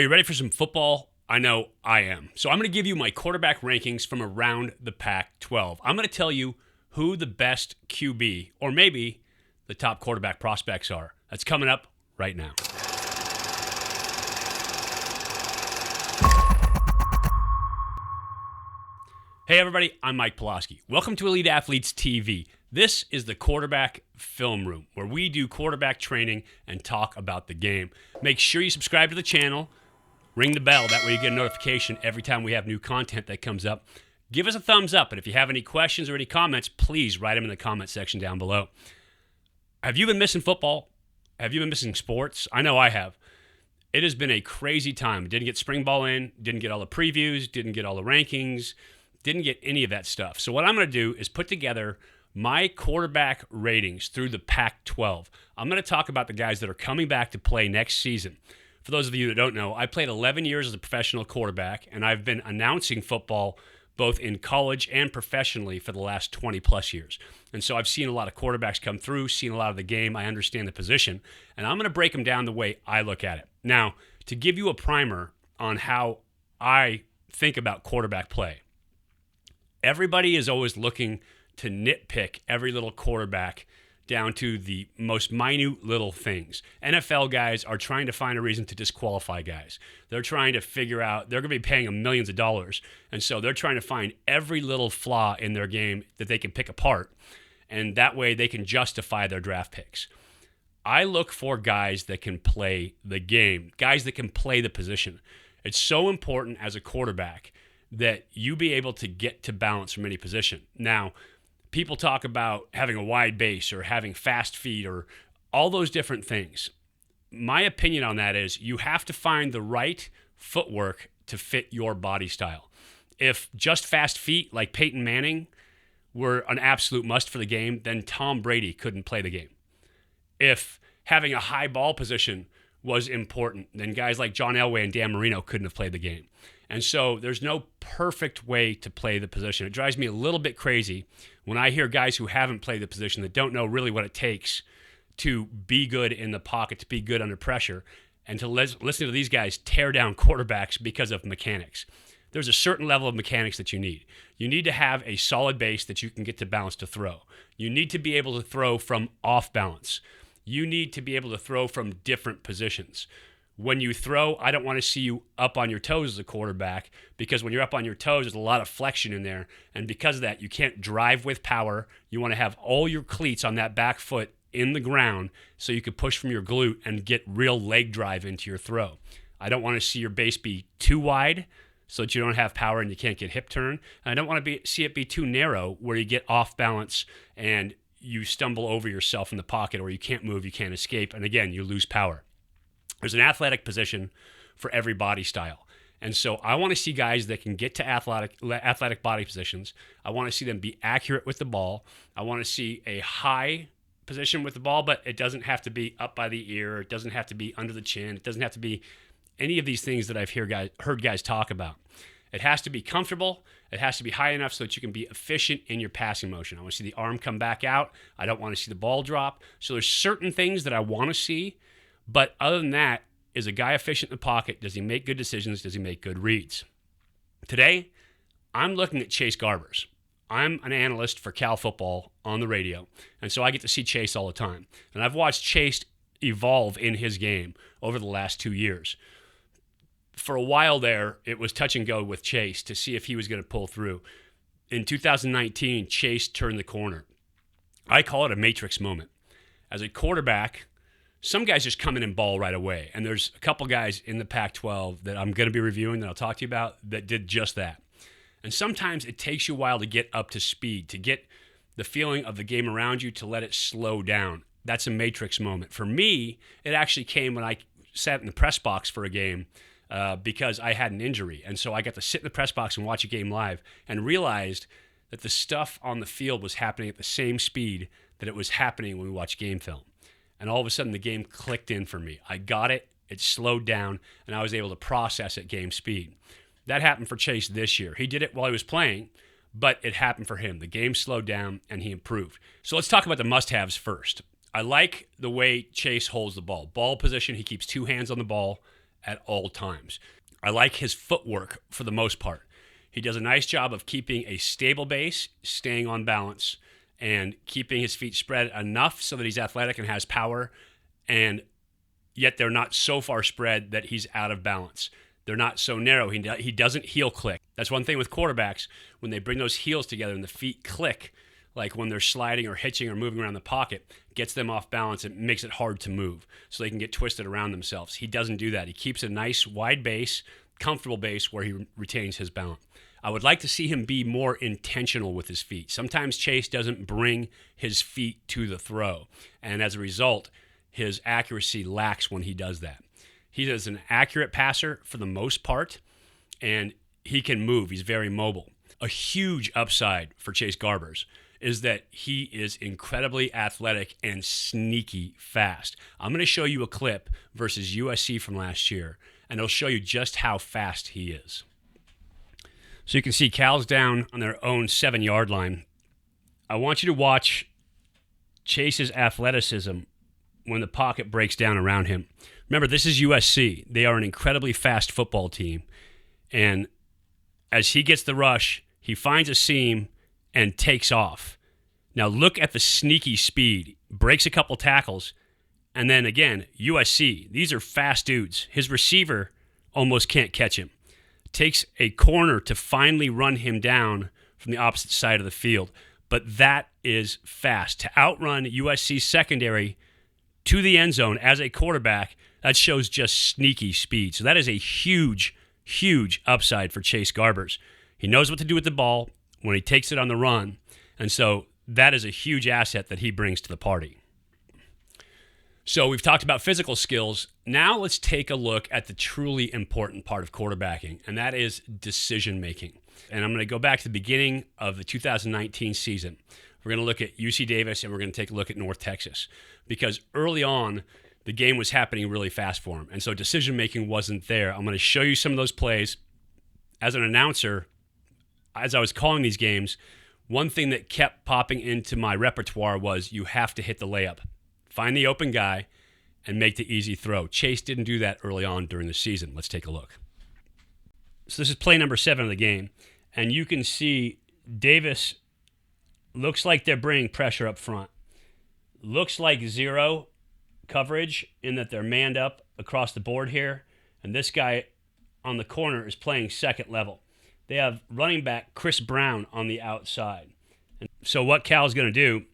Are you ready for some football? I know I am. So I'm going to give you my quarterback rankings from around the Pac-12. I'm going to tell you who the best QB, or maybe the top quarterback prospects are. That's coming up right now. Hey everybody, I'm Mike Pawlawski. Welcome to Elite Athletes TV. This is the quarterback film room where we do quarterback training and talk about the game. Make sure you subscribe to the channel, ring the bell, that way you get a notification every time we have new content that comes up. Give us a thumbs up, and if you have any questions or any comments, please write them in the comment section down below. Have you been missing football? Have you been missing sports? I know I have. It has been a crazy time. Didn't get spring ball in, didn't get all the previews, didn't get all the rankings, didn't get any of that stuff. So what I'm going to do is put together my quarterback ratings through the Pac-12. I'm going to talk about the guys that are coming back to play next season. For those of you that don't know, I played 11 years as a professional quarterback, and I've been announcing football both in college and professionally for the last 20 plus years. And so I've seen a lot of quarterbacks come through, seen a lot of the game. I understand the position, and I'm going to break them down the way I look at it. Now, to give you a primer on how I think about quarterback play, everybody is always looking to nitpick every little quarterback down to the most minute little things. NFL guys are trying to find a reason to disqualify guys. They're trying to figure out, they're going to be paying them millions of dollars, and so they're trying to find every little flaw in their game that they can pick apart, and that way they can justify their draft picks. I look for guys that can play the game, guys that can play the position. It's so important as a quarterback that you be able to get to balance from any position. Now, people talk about having a wide base or having fast feet or all those different things. My opinion on that is you have to find the right footwork to fit your body style. If just fast feet like Peyton Manning were an absolute must for the game, then Tom Brady couldn't play the game. If having a high ball position was important, then guys like John Elway and Dan Marino couldn't have played the game. And so there's no perfect way to play the position. It drives me a little bit crazy when I hear guys who haven't played the position that don't know really what it takes to be good in the pocket, to be good under pressure, and to listen to these guys tear down quarterbacks because of mechanics. There's a certain level of mechanics that you need. You need to have a solid base that you can get to balance to throw. You need to be able to throw from off balance. You need to be able to throw from different positions. When you throw, I don't want to see you up on your toes as a quarterback, because when you're up on your toes, there's a lot of flexion in there. And because of that, you can't drive with power. You want to have all your cleats on that back foot in the ground so you can push from your glute and get real leg drive into your throw. I don't want to see your base be too wide so that you don't have power and you can't get hip turn. And I don't want to see it be too narrow where you get off balance and you stumble over yourself in the pocket, or you can't move, you can't escape, and again, you lose power. There's an athletic position for every body style. And so I want to see guys that can get to athletic body positions. I want to see them be accurate with the ball. I want to see a high position with the ball, but it doesn't have to be up by the ear. It doesn't have to be under the chin. It doesn't have to be any of these things that I've heard guys talk about. It has to be comfortable. It has to be high enough so that you can be efficient in your passing motion. I want to see the arm come back out. I don't want to see the ball drop. So there's certain things that I want to see. But other than that, is a guy efficient in the pocket? Does he make good decisions? Does he make good reads? Today, I'm looking at Chase Garbers. I'm an analyst for Cal football on the radio, and so I get to see Chase all the time. And I've watched Chase evolve in his game over the last 2 years. For a while there, it was touch and go with Chase to see if he was going to pull through. In 2019, Chase turned the corner. I call it a matrix moment. As a quarterback, some guys just come in and ball right away. And there's a couple guys in the Pac-12 that I'm going to be reviewing that I'll talk to you about that did just that. And sometimes it takes you a while to get up to speed, to get the feeling of the game around you, to let it slow down. That's a matrix moment. For me, it actually came when I sat in the press box for a game because I had an injury. And so I got to sit in the press box and watch a game live and realized that the stuff on the field was happening at the same speed that it was happening when we watched game film. And all of a sudden, the game clicked in for me. I got it, it slowed down, and I was able to process at game speed. That happened for Chase this year. He did it while he was playing, but it happened for him. The game slowed down, and he improved. So let's talk about the must-haves first. I like the way Chase holds the ball. Ball position, he keeps two hands on the ball at all times. I like his footwork for the most part. He does a nice job of keeping a stable base, staying on balance, and keeping his feet spread enough so that he's athletic and has power, and yet they're not so far spread that he's out of balance. They're not so narrow. He doesn't heel click. That's one thing with quarterbacks. When they bring those heels together and the feet click, like when they're sliding or hitching or moving around the pocket, gets them off balance. It makes it hard to move so they can get twisted around themselves. He doesn't do that. He keeps a nice wide base, comfortable base where he retains his balance. I would like to see him be more intentional with his feet. Sometimes Chase doesn't bring his feet to the throw, and as a result, his accuracy lacks when he does that. He is an accurate passer for the most part, and he can move. He's very mobile. A huge upside for Chase Garbers is that he is incredibly athletic and sneaky fast. I'm going to show you a clip versus USC from last year, and it'll show you just how fast he is. So you can see Cal's down on their own 7-yard line. I want you to watch Chase's athleticism when the pocket breaks down around him. Remember, this is USC. They are an incredibly fast football team. And as he gets the rush, he finds a seam and takes off. Now look at the sneaky speed. Breaks a couple tackles. And then again, USC. These are fast dudes. His receiver almost can't catch him. Takes a corner to finally run him down from the opposite side of the field. But that is fast. To outrun USC's secondary to the end zone as a quarterback, that shows just sneaky speed. So that is a huge, huge upside for Chase Garbers. He knows what to do with the ball when he takes it on the run. And so that is a huge asset that he brings to the party. So we've talked about physical skills. Now let's take a look at the truly important part of quarterbacking, and that is decision making. And I'm going to go back to the beginning of the 2019 season. We're going to look at UC Davis, and we're going to take a look at North Texas, because early on, the game was happening really fast for him, and so decision making wasn't there. I'm going to show you some of those plays. As an announcer, as I was calling these games, one thing that kept popping into my repertoire was you have to hit the layup. Find the open guy and make the easy throw. Chase didn't do that early on during the season. Let's take a look. So this is play number 7 of the game, and you can see Davis looks like they're bringing pressure up front. Looks like zero coverage in that they're manned up across the board here, and this guy on the corner is playing second level. They have running back Chris Brown on the outside. And so what Cal's going to do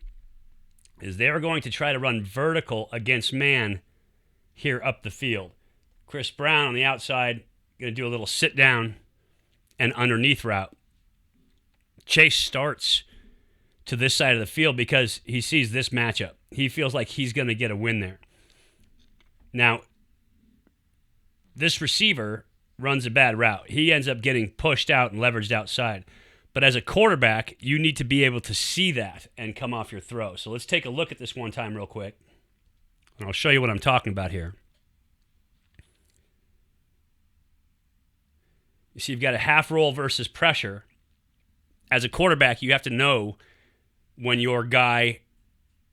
is they're going to try to run vertical against man here up the field. Chris Brown on the outside going to do a little sit down and underneath route. Chase starts to this side of the field because he sees this matchup. He feels like he's going to get a win there. Now, this receiver runs a bad route. He ends up getting pushed out and leveraged outside. But as a quarterback, you need to be able to see that and come off your throw. So let's take a look at this one time real quick. And I'll show you what I'm talking about here. You see, you've got a half roll versus pressure. As a quarterback, you have to know when your guy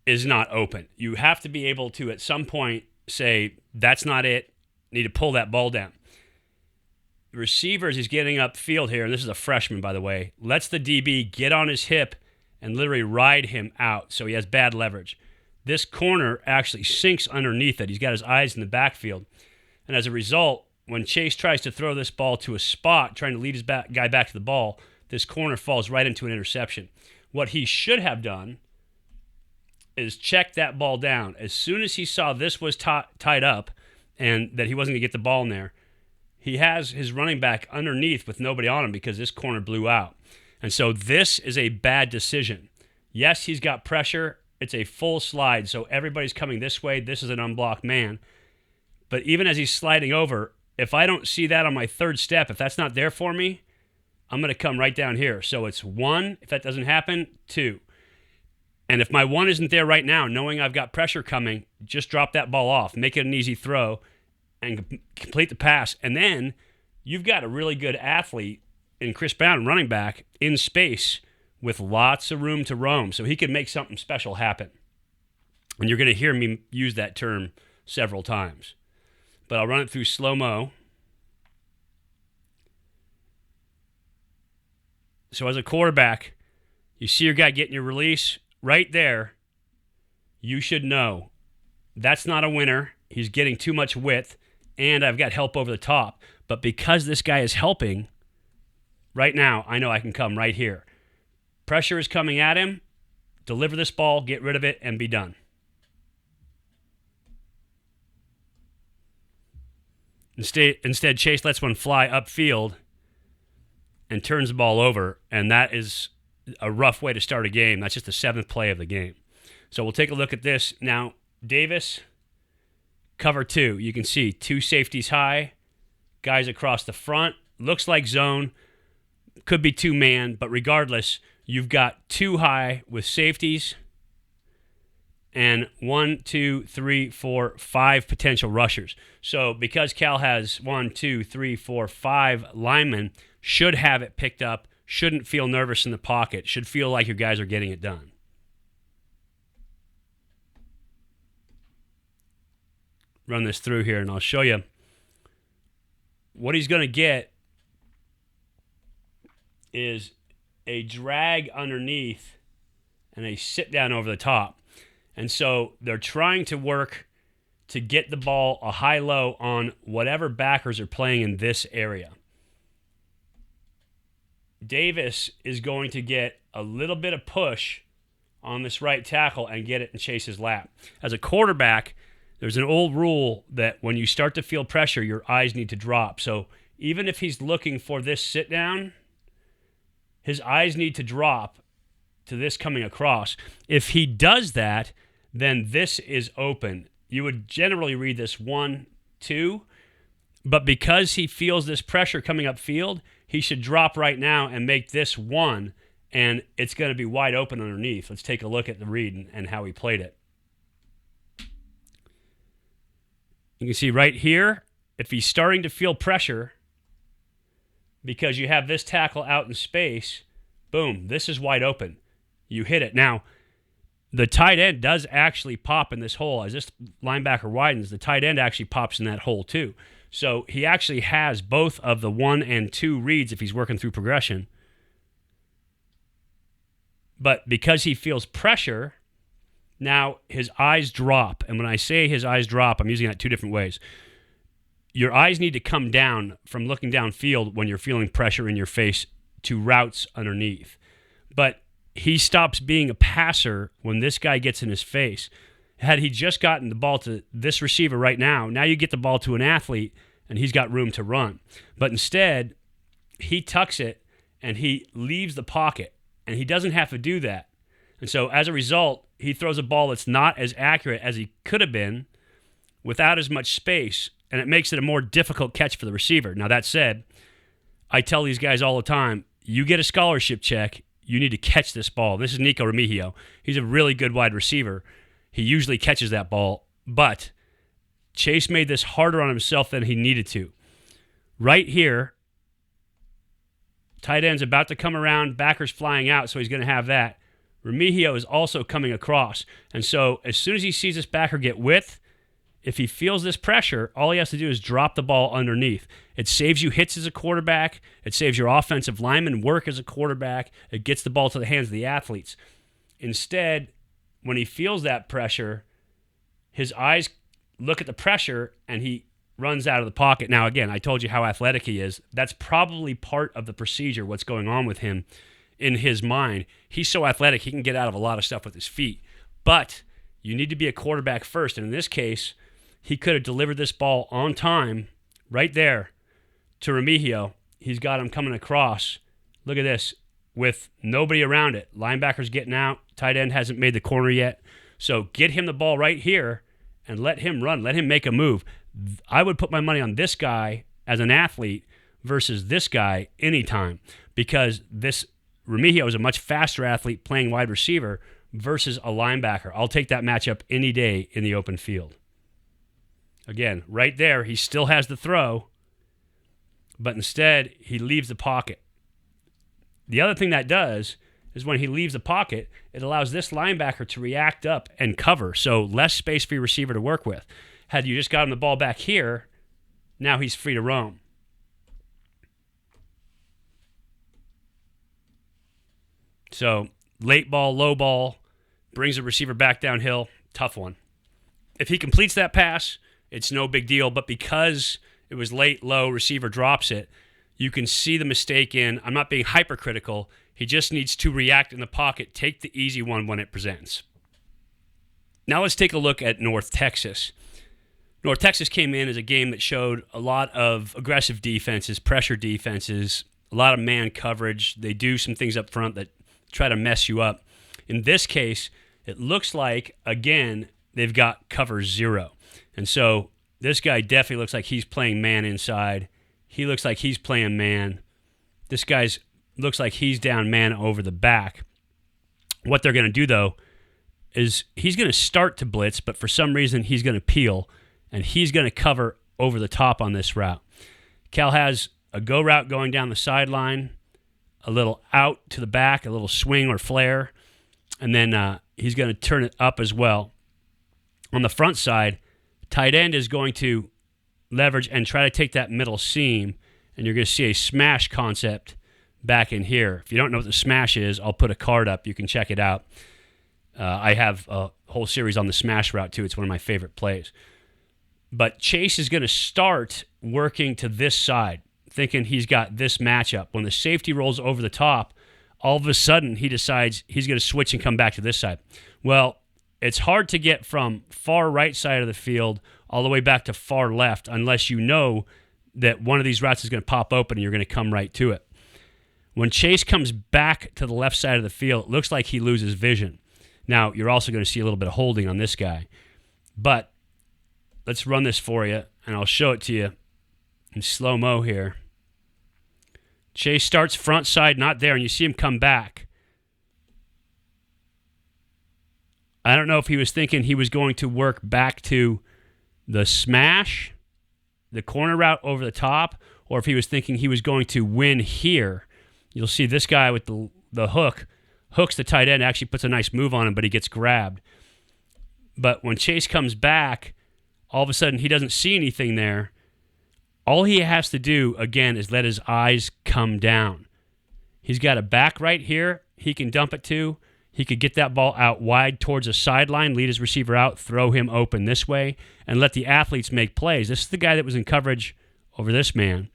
is not open. You have to be able to, at some point, say, that's not it. Need to pull that ball down. The receiver, as he's getting upfield here, and this is a freshman, by the way, lets the DB get on his hip and literally ride him out, so he has bad leverage. This corner actually sinks underneath it. He's got his eyes in the backfield. And as a result, when Chase tries to throw this ball to a spot, trying to lead his guy back to the ball, this corner falls right into an interception. What he should have done is check that ball down. As soon as he saw this was tied up and that he wasn't going to get the ball in there, he has his running back underneath with nobody on him because this corner blew out. And so this is a bad decision. Yes, he's got pressure. It's a full slide, so everybody's coming this way. This is an unblocked man. But even as he's sliding over, if I don't see that on my third step, if that's not there for me, I'm going to come right down here. So it's 1. If that doesn't happen, 2. And if my 1 isn't there right now, knowing I've got pressure coming, just drop that ball off, make it an easy throw, and complete the pass. And then you've got a really good athlete in Chris Brown, running back, in space with lots of room to roam. So he can make something special happen. And you're going to hear me use that term several times. but I'll run it through slow-mo. So as a quarterback, you see your guy getting your release right there. You should know that's not a winner. He's getting too much width, and I've got help over the top. But because this guy is helping, right now, I know I can come right here. Pressure is coming at him. Deliver this ball, get rid of it, and be done. Instead, Chase lets one fly upfield and turns the ball over, and that is a rough way to start a game. That's just the 7th play of the game. So we'll take a look at this. Now, Davis, cover 2. You can see 2 safeties high, guys across the front. Looks like zone. Could be 2-man, but regardless, you've got 2 high with safeties and 1, 2, 3, 4, 5 potential rushers. So because Cal has 1, 2, 3, 4, 5 linemen, should have it picked up, shouldn't feel nervous in the pocket, should feel like your guys are getting it done. Run this through here, and I'll show you what he's going to get is a drag underneath and a sit down over the top. And so they're trying to work to get the ball a high-low on whatever backers are playing in this area. Davis is going to get a little bit of push on this right tackle and get it in Chase's lap. As a quarterback, there's an old rule that when you start to feel pressure, your eyes need to drop. So even if he's looking for this sit down, his eyes need to drop to this coming across. If he does that, then this is open. You would generally read this 1, 2, but because he feels this pressure coming upfield, he should drop right now and make this 1, and it's going to be wide open underneath. Let's take a look at the read and how he played it. You can see right here, if he's starting to feel pressure because you have this tackle out in space, boom, this is wide open. You hit it. Now, the tight end does actually pop in this hole. As this linebacker widens, the tight end actually pops in that hole too. So he actually has both of the 1 and 2 reads if he's working through progression. But because he feels pressure, now his eyes drop. And when I say his eyes drop, I'm using that 2 different ways. Your eyes need to come down from looking downfield when you're feeling pressure in your face to routes underneath. But he stops being a passer when this guy gets in his face. Had he just gotten the ball to this receiver right now you get the ball to an athlete and he's got room to run. But instead, he tucks it and he leaves the pocket, and he doesn't have to do that. And so as a result, he throws a ball that's not as accurate as he could have been without as much space, and it makes it a more difficult catch for the receiver. Now, that said, I tell these guys all the time, you get a scholarship check, you need to catch this ball. This is Nico Remigio. He's a really good wide receiver. He usually catches that ball, but Chase made this harder on himself than he needed to. Right here, tight end's about to come around, backer's flying out, so he's going to have that. Remigio is also coming across. And so as soon as he sees this backer get width, if he feels this pressure, all he has to do is drop the ball underneath. It saves you hits as a quarterback. It saves your offensive lineman work as a quarterback. It gets the ball to the hands of the athletes. Instead, when he feels that pressure, his eyes look at the pressure and he runs out of the pocket. Now, again, I told you how athletic he is. That's probably part of the procedure, what's going on with him in his mind. He's so athletic, he can get out of a lot of stuff with his feet. But you need to be a quarterback first. And in this case, he could have delivered this ball on time right there to Remigio. He's got him coming across. Look at this, with nobody around it. Linebacker's getting out. Tight end hasn't made the corner yet. So get him the ball right here and let him run. Let him make a move. I would put my money on this guy as an athlete versus this guy anytime, because this Remigio is a much faster athlete playing wide receiver versus a linebacker. I'll take that matchup any day in the open field. Again, right there, he still has the throw, but instead he leaves the pocket. The other thing that does is when he leaves the pocket, it allows this linebacker to react up and cover, so less space for your receiver to work with. Had you just gotten the ball back here, Now he's free to roam. So late ball, low ball, brings the receiver back downhill. Tough one. If he completes that pass, it's no big deal. But because it was late, low, receiver drops it, you can see the mistake in, I'm not being hypercritical, he just needs to react in the pocket, take the easy one when it presents. Now let's take a look at North Texas. North Texas came in as a game that showed a lot of aggressive defenses, pressure defenses, a lot of man coverage. They do some things up front that try to mess you up. In this case, it looks like, again, they've got cover 0. And so this guy definitely looks like he's playing man inside. He looks like he's playing man. This guy's looks like he's down man over the back. What they're going to do, though, is he's going to start to blitz, but for some reason he's going to peel, and he's going to cover over the top on this route. Cal has a go route going down the sideline, a little out to the back, a little swing or flare, and then he's going to turn it up as well. On the front side, tight end is going to leverage and try to take that middle seam, and you're going to see a smash concept back in here. If you don't know what the smash is, I'll put a card up. You can check it out. I have a whole series on the smash route, too. It's one of my favorite plays. But Chase is going to start working to this side, thinking he's got this matchup. When the safety rolls over the top, all of a sudden he decides he's going to switch and come back to this side. Well, it's hard to get from far right side of the field all the way back to far left unless you know that one of these routes is going to pop open and you're going to come right to it. When Chase comes back to the left side of the field, it looks like he loses vision. Now, you're also going to see a little bit of holding on this guy. But let's run this for you, and I'll show it to you in slow-mo here. Chase starts front side, not there, and you see him come back. I don't know if he was thinking he was going to work back to the smash, the corner route over the top, or if he was thinking he was going to win here. You'll see this guy with the hook, hooks the tight end, actually puts a nice move on him, but he gets grabbed. But when Chase comes back, all of a sudden he doesn't see anything there. All he has to do, again, is let his eyes come down. He's got a back right here he can dump it to. He could get that ball out wide towards a sideline, lead his receiver out, throw him open this way, and let the athletes make plays. This is the guy that was in coverage over this man.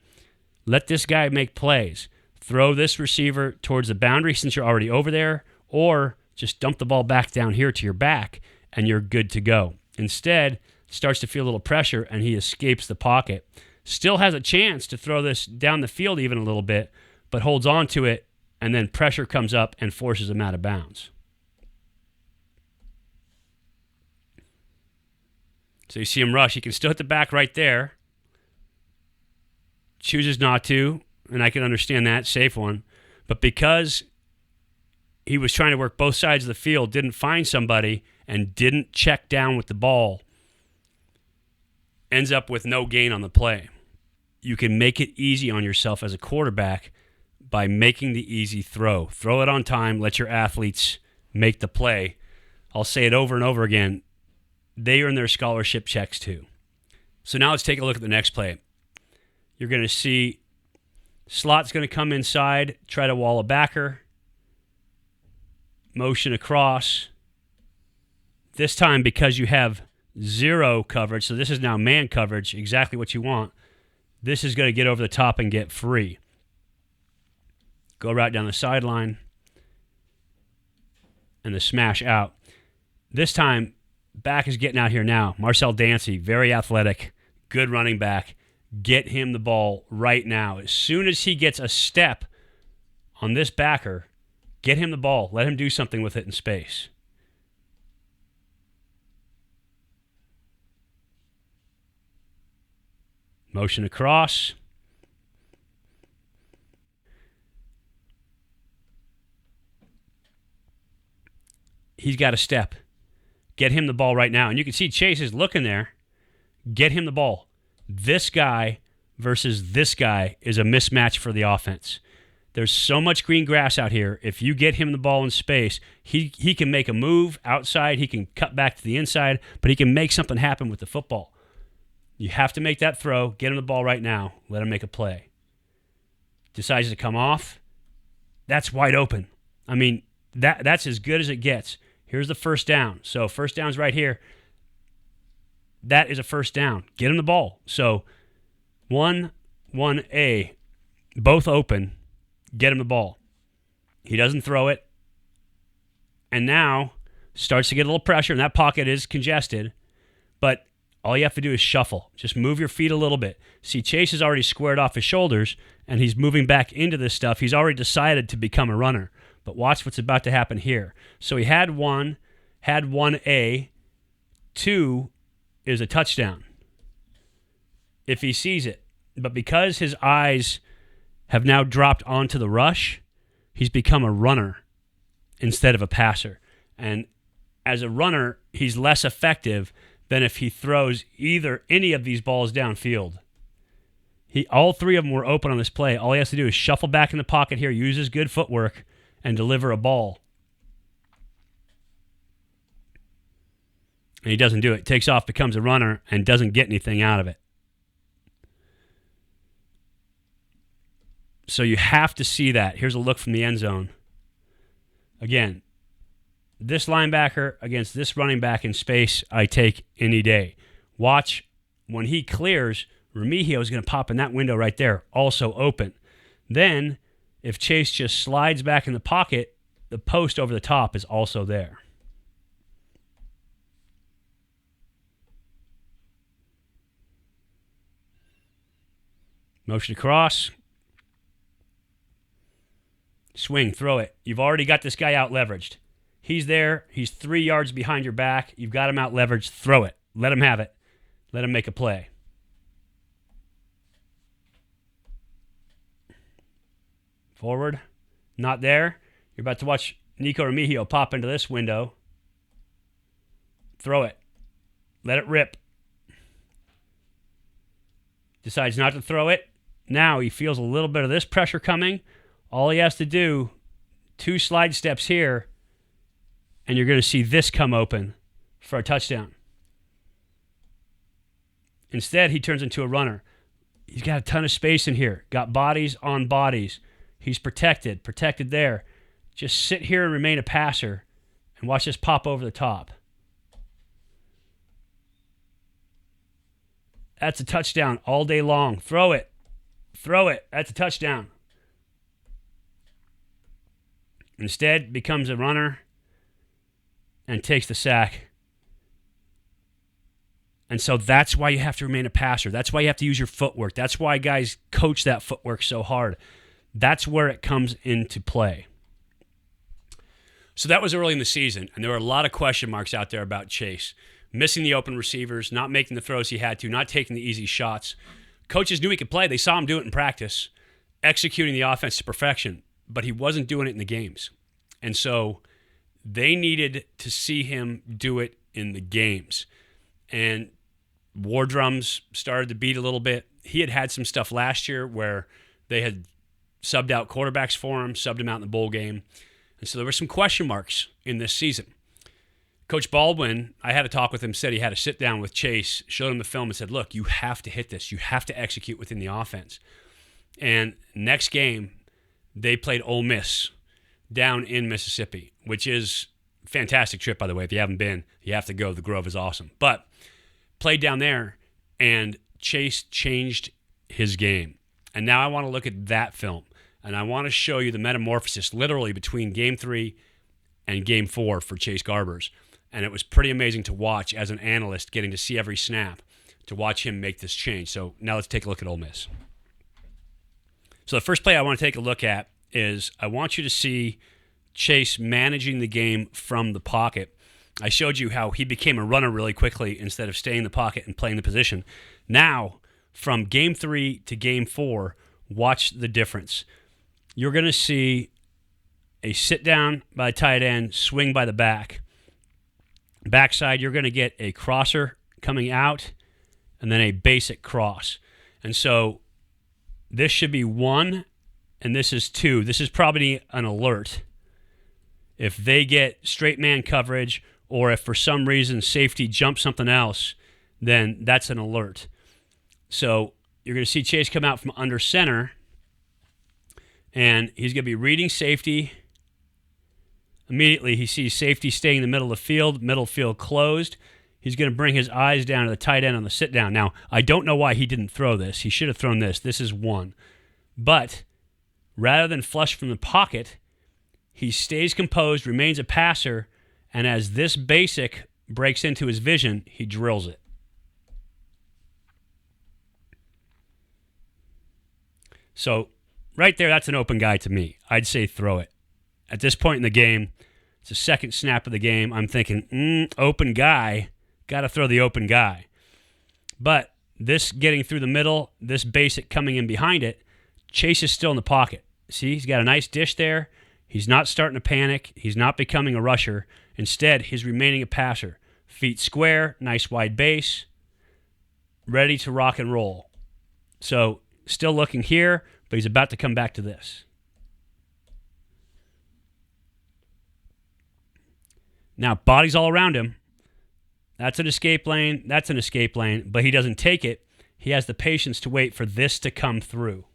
Let this guy make plays. Throw this receiver towards the boundary since you're already over there, or just dump the ball back down here to your back, and you're good to go. Instead, starts to feel a little pressure, and he escapes the pocket. Still has a chance to throw this down the field even a little bit, but holds on to it, and then pressure comes up and forces him out of bounds. So you see him rush. He can still hit the back right there. Chooses not to, and I can understand that. Safe one. But because he was trying to work both sides of the field, didn't find somebody, and didn't check down with the ball, ends up with no gain on the play. You can make it easy on yourself as a quarterback by making the easy throw. Throw it on time. Let your athletes make the play. I'll say it over and over again. They earn their scholarship checks too. So now let's take a look at the next play. You're going to see slot's going to come inside, try to wall a backer. Motion across. This time, because you have zero coverage, so this is now man coverage, exactly what you want, this is going to get over the top and get free. Go right down the sideline, and the smash out. This time, back is getting out here now. Marcel Dancy, very athletic, good running back. Get him the ball right now. As soon as he gets a step on this backer, get him the ball. Let him do something with it in space. Motion across. He's got a step. Get him the ball right now. And you can see Chase is looking there. Get him the ball. This guy versus this guy is a mismatch for the offense. There's so much green grass out here. If you get him the ball in space, he can make a move outside. He can cut back to the inside, but he can make something happen with the football. You have to make that throw. Get him the ball right now. Let him make a play. Decides to come off. That's wide open. I mean, that's as good as it gets. Here's the first down. So first down's right here. That is a first down. Get him the ball. So 1-1A, both open. Get him the ball. He doesn't throw it. And now starts to get a little pressure, and that pocket is congested. But all you have to do is shuffle. Just move your feet a little bit. See, Chase is already squared off his shoulders, and he's moving back into this stuff. He's already decided to become a runner. But watch what's about to happen here. So he had 1A. 2 is a touchdown if he sees it. But because his eyes have now dropped onto the rush, he's become a runner instead of a passer. And as a runner, he's less effective than if he throws any of these balls downfield. All three of them were open on this play. All he has to do is shuffle back in the pocket here, use his good footwork, and deliver a ball. And he doesn't do it. Takes off, becomes a runner, and doesn't get anything out of it. So you have to see that. Here's a look from the end zone. Again, this linebacker against this running back in space, I take any day. Watch, when he clears, Remigio is going to pop in that window right there, also open. Then, if Chase just slides back in the pocket, the post over the top is also there. Motion across. Swing, throw it. You've already got this guy out leveraged. He's there. He's 3 yards behind your back. You've got him out leveraged. Throw it. Let him have it. Let him make a play. Forward. Not there. You're about to watch Nico Remigio pop into this window. Throw it. Let it rip. Decides not to throw it. Now he feels a little bit of this pressure coming. All he has to do, 2 slide steps here, and you're going to see this come open for a touchdown. Instead, he turns into a runner. He's got a ton of space in here. Got bodies on bodies. He's protected there. Just sit here and remain a passer and watch this pop over the top. That's a touchdown all day long. Throw it. That's a touchdown. Instead, becomes a runner and takes the sack. And so that's why you have to remain a passer. That's why you have to use your footwork. That's why guys coach that footwork so hard. That's where it comes into play. So that was early in the season, and there were a lot of question marks out there about Chase. Missing the open receivers, not making the throws he had to, not taking the easy shots. Coaches knew he could play. They saw him do it in practice, executing the offense to perfection, but he wasn't doing it in the games. And so they needed to see him do it in the games. And war drums started to beat a little bit. He had some stuff last year where they had subbed out quarterbacks for him, subbed him out in the bowl game. And so there were some question marks in this season. Coach Baldwin, I had a talk with him, said he had a sit down with Chase, showed him the film and said, look, you have to hit this. You have to execute within the offense. And next game, they played Ole Miss down in Mississippi, which is a fantastic trip, by the way. If you haven't been, you have to go. The Grove is awesome. But played down there, and Chase changed his game. And now I want to look at that film, and I want to show you the metamorphosis literally between Game 3 and Game 4 for Chase Garbers. And it was pretty amazing to watch as an analyst, getting to see every snap, to watch him make this change. So now let's take a look at Ole Miss. So the first play I want to take a look at is I want you to see Chase managing the game from the pocket. I showed you how he became a runner really quickly instead of staying in the pocket and playing the position. Now, from Game 3 to Game 4, watch the difference. You're going to see a sit down by tight end, swing by the back. Backside, you're going to get a crosser coming out and then a basic cross. And so this should be 1, and this is 2. This is probably an alert. If they get straight man coverage, or if for some reason safety jumps something else, then that's an alert. So you're going to see Chase come out from under center, and he's going to be reading safety. Immediately, he sees safety staying in the middle of the field, middle field closed. He's going to bring his eyes down to the tight end on the sit down. Now, I don't know why he didn't throw this. He should have thrown this. This is one. But rather than flush from the pocket, he stays composed, remains a passer, and as this basic breaks into his vision, he drills it. So right there, that's an open guy to me. I'd say throw it. At this point in the game, it's the second snap of the game. I'm thinking, open guy, got to throw the open guy. But this getting through the middle, this basic coming in behind it, Chase is still in the pocket. See, he's got a nice dish there. He's not starting to panic. He's not becoming a rusher. Instead, he's remaining a passer. Feet square, nice wide base, ready to rock and roll. So still looking here, but he's about to come back to this. Now, body's all around him. That's an escape lane. That's an escape lane. But he doesn't take it. He has the patience to wait for this to come through.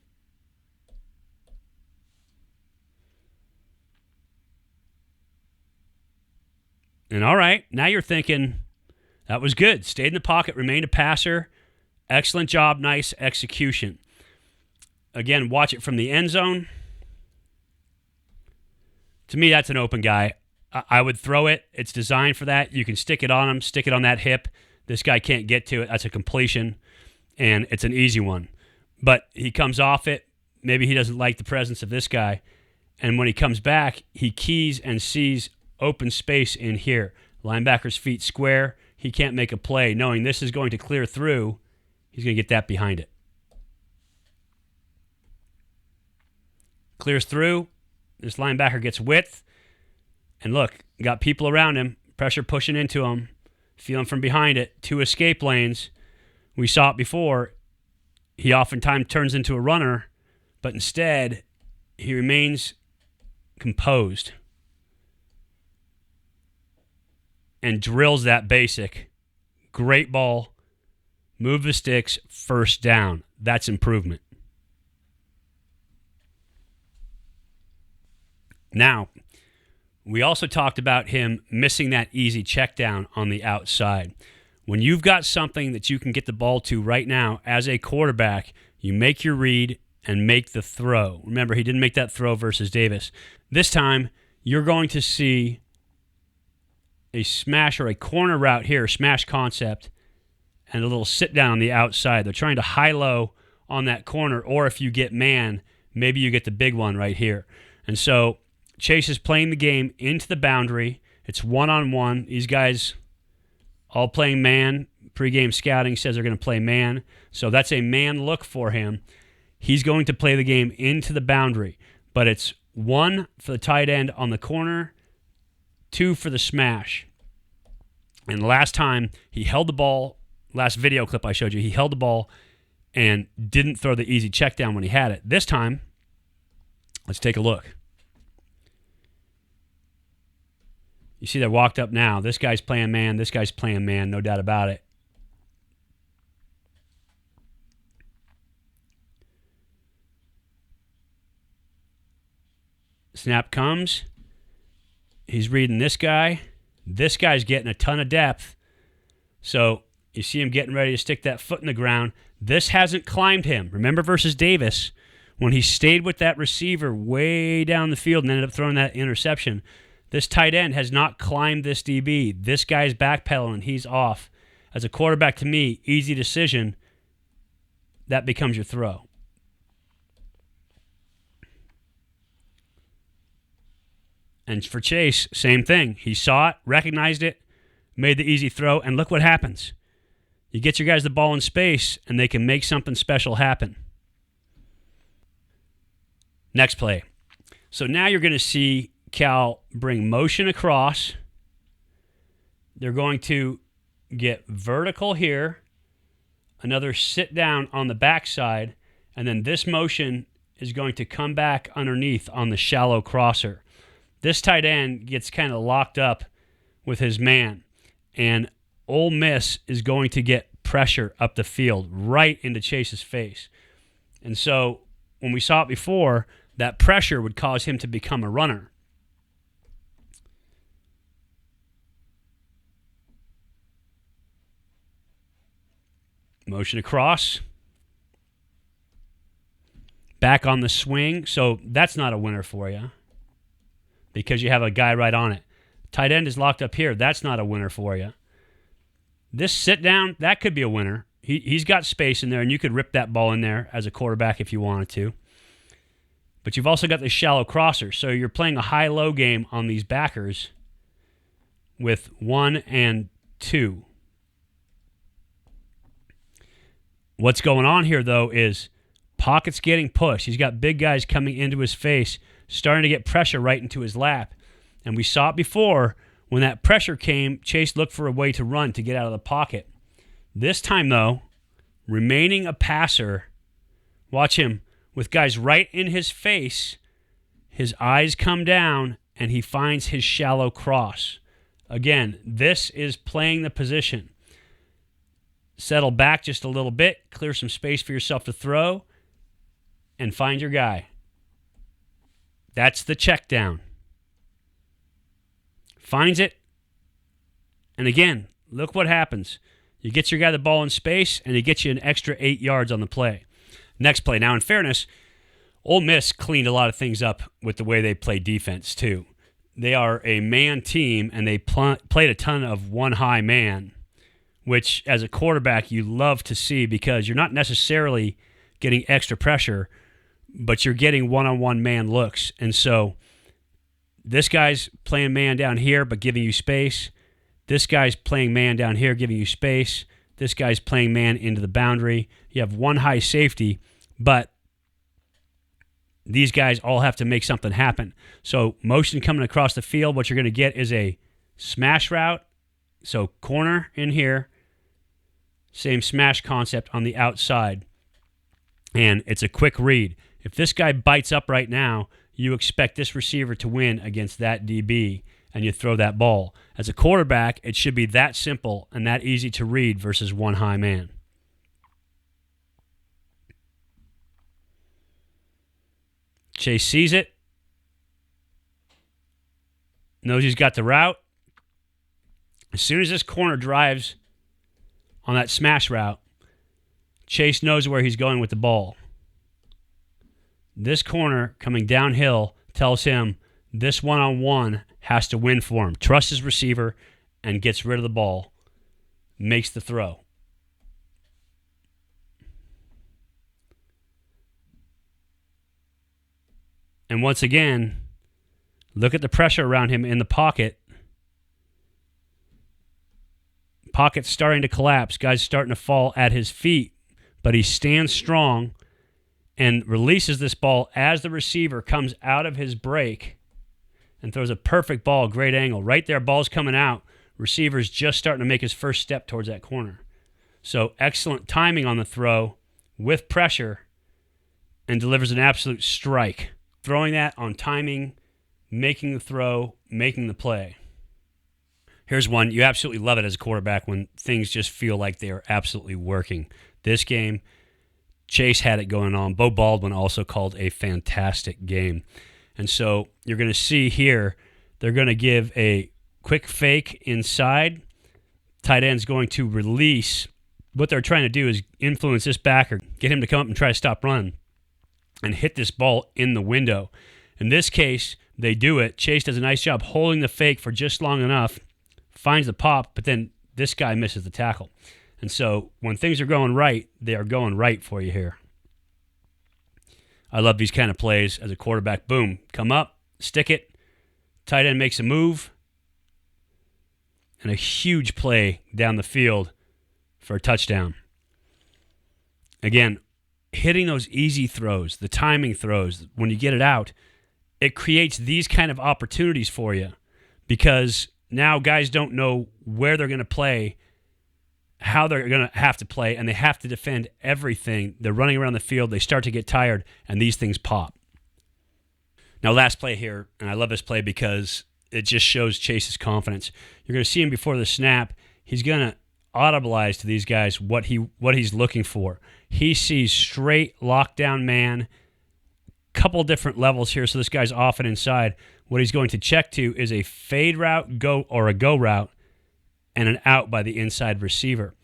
And all right, now you're thinking, that was good. Stayed in the pocket, remained a passer. Excellent job, nice execution. Again, watch it from the end zone. To me, that's an open guy. I would throw it. It's designed for that. You can stick it on him, stick it on that hip. This guy can't get to it. That's a completion, and it's an easy one. But he comes off it. Maybe he doesn't like the presence of this guy. And when he comes back, he keys and sees open space in here. Linebacker's feet square. He can't make a play. Knowing this is going to clear through, he's going to get that behind it. Clears through. This linebacker gets width. And look, got people around him, pressure pushing into him, feeling from behind it, 2 escape lanes. We saw it before. He oftentimes turns into a runner, but instead, he remains composed and drills that basic. Great ball. Move the sticks, first down. That's improvement. Now, we also talked about him missing that easy check down on the outside. When you've got something that you can get the ball to right now as a quarterback, you make your read and make the throw. Remember, he didn't make that throw versus Davis. This time, you're going to see a smash or a corner route here, smash concept, and a little sit down on the outside. They're trying to high-low on that corner, or if you get man, maybe you get the big one right here. And so Chase is playing the game into the boundary. It's one-on-one. These guys all playing man. Pre-game scouting says they're going to play man. So that's a man look for him. He's going to play the game into the boundary. But it's 1 for the tight end on the corner, 2 for the smash. And last time, he held the ball. Last video clip I showed you, he held the ball and didn't throw the easy check down when he had it. This time, let's take a look. You see they're walked up now. This guy's playing man. This guy's playing man. No doubt about it. Snap comes. He's reading this guy. This guy's getting a ton of depth. So you see him getting ready to stick that foot in the ground. This hasn't climbed him. Remember versus Davis, when he stayed with that receiver way down the field and ended up throwing that interception. This tight end has not climbed this DB. This guy's backpedaling. He's off. As a quarterback, to me, easy decision. That becomes your throw. And for Chase, same thing. He saw it, recognized it, made the easy throw, and look what happens. You get your guys the ball in space, and they can make something special happen. Next play. So now you're going to see Cal bring motion across. They're going to get vertical here, another sit down on the backside, and then this motion is going to come back underneath on the shallow crosser. This tight end gets kind of locked up with his man, and Ole Miss is going to get pressure up the field right into Chase's face. And so when we saw it before, that pressure would cause him to become a runner. Motion across. Back on the swing. So that's not a winner for you because you have a guy right on it. Tight end is locked up here. That's not a winner for you. This sit down, that could be a winner. He's got space in there, and you could rip that ball in there as a quarterback if you wanted to. But you've also got the shallow crosser. So you're playing a high-low game on these backers with 1 and 2. What's going on here, though, is pocket's getting pushed. He's got big guys coming into his face, starting to get pressure right into his lap. And we saw it before. When that pressure came, Chase looked for a way to run to get out of the pocket. This time, though, remaining a passer, watch him, with guys right in his face, his eyes come down, and he finds his shallow cross. Again, this is playing the position. Settle back just a little bit, clear some space for yourself to throw, and find your guy. That's the check down. Finds it, and again, look what happens. You get your guy the ball in space, and he gets you an extra 8 yards on the play. Next play. Now, in fairness, Ole Miss cleaned a lot of things up with the way they play defense, too. They are a man team, and they played a ton of one-high man, which, as a quarterback, you love to see because you're not necessarily getting extra pressure, but you're getting one-on-one man looks. And so this guy's playing man down here but giving you space. This guy's playing man down here giving you space. This guy's playing man into the boundary. You have one high safety, but these guys all have to make something happen. So motion coming across the field, what you're going to get is a smash route. So corner in here, same smash concept on the outside. And it's a quick read. If this guy bites up right now, you expect this receiver to win against that DB, and you throw that ball. As a quarterback, it should be that simple and that easy to read versus one high man. Chase sees it, knows he's got the route. As soon as this corner drives on that smash route, Chase knows where he's going with the ball. This corner coming downhill tells him this one-on-one has to win for him. Trusts his receiver and gets rid of the ball. Makes the throw. And once again, look at the pressure around him in the pocket. Pocket's starting to collapse. Guy's starting to fall at his feet. But he stands strong and releases this ball as the receiver comes out of his break and throws a perfect ball, great angle. Right there, ball's coming out. Receiver's just starting to make his first step towards that corner. So excellent timing on the throw with pressure and delivers an absolute strike. Throwing that on timing, making the throw, making the play. Here's one. You absolutely love it as a quarterback when things just feel like they are absolutely working. This game, Chase had it going on. Bo Baldwin also called a fantastic game. And so you're going to see here, they're going to give a quick fake inside. Tight end's going to release. What they're trying to do is influence this backer, get him to come up and try to stop run and hit this ball in the window. In this case, they do it. Chase does a nice job holding the fake for just long enough, finds the pop, but then this guy misses the tackle. And so when things are going right, they are going right for you here. I love these kind of plays as a quarterback. Boom, come up, stick it. Tight end makes a move. And a huge play down the field for a touchdown. Again, hitting those easy throws, the timing throws, when you get it out, it creates these kind of opportunities for you because now guys don't know where they're going to play, how they're going to have to play, and they have to defend everything. They're running around the field. They start to get tired, and these things pop. Now, last play here, and I love this play because it just shows Chase's confidence. You're going to see him before the snap. He's going to audibilize to these guys what he's looking for. He sees straight lockdown man, couple different levels here. So this guy's off and inside. What he's going to check to is a fade route, a go route, and an out by the inside receiver.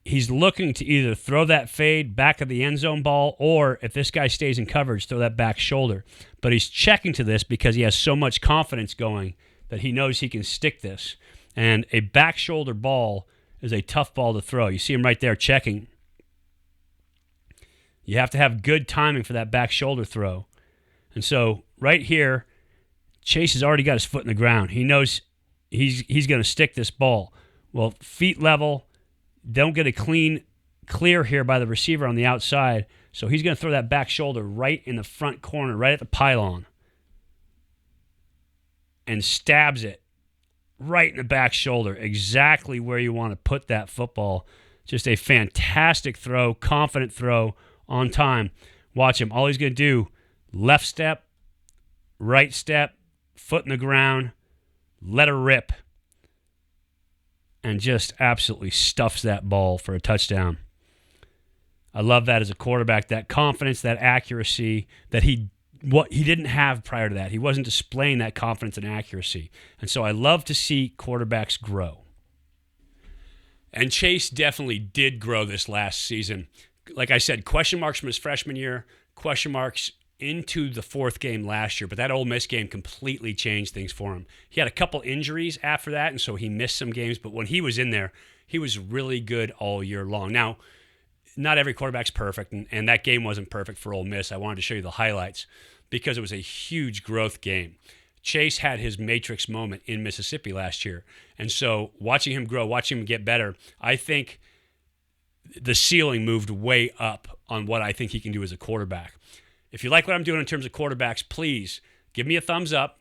He's looking to either throw that fade back of the end zone ball, or if this guy stays in coverage, throw that back shoulder. But he's checking to this because he has so much confidence going that he knows he can stick this. And a back shoulder ball is a tough ball to throw. You see him right there checking. You have to have good timing for that back shoulder throw. And so right here, Chase has already got his foot in the ground. He knows he's going to stick this ball. Well, feet level, don't get a clear here by the receiver on the outside. So he's going to throw that back shoulder right in the front corner, right at the pylon. And stabs it right in the back shoulder, exactly where you want to put that football. Just a fantastic throw, confident throw, on time. Watch him. All he's going to do, left step, right step, foot in the ground, let her rip, and just absolutely stuffs that ball for a touchdown. I love that as a quarterback, that confidence, that accuracy that he didn't have prior to that. He wasn't displaying that confidence and accuracy. And so I love to see quarterbacks grow. And Chase definitely did grow this last season. Like I said, question marks from his freshman year, question marks into the fourth game last year, but that Ole Miss game completely changed things for him. He had a couple injuries after that, and so he missed some games, but when he was in there, he was really good all year long. Now, not every quarterback's perfect, and that game wasn't perfect for Ole Miss. I wanted to show you the highlights because it was a huge growth game. Chase had his matrix moment in Mississippi last year, and so watching him grow, watching him get better, I think the ceiling moved way up on what I think he can do as a quarterback. If you like what I'm doing in terms of quarterbacks, please give me a thumbs up,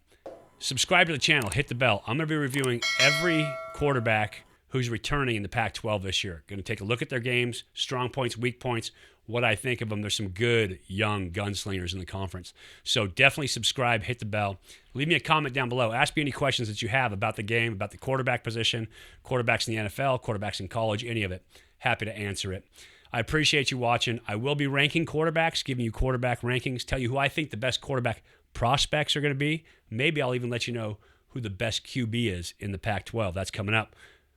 subscribe to the channel, hit the bell. I'm going to be reviewing every quarterback who's returning in the Pac-12 this year. Going to take a look at their games, strong points, weak points, what I think of them. There's some good young gunslingers in the conference. So definitely subscribe, hit the bell. Leave me a comment down below. Ask me any questions that you have about the game, about the quarterback position, quarterbacks in the NFL, quarterbacks in college, any of it. Happy to answer it. I appreciate you watching. I will be ranking quarterbacks, giving you quarterback rankings, tell you who I think the best quarterback prospects are going to be. Maybe I'll even let you know who the best QB is in the Pac-12. That's coming up.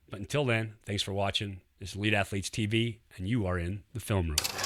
But until then, thanks for watching. This is Elite Athletes TV, and you are in the film room.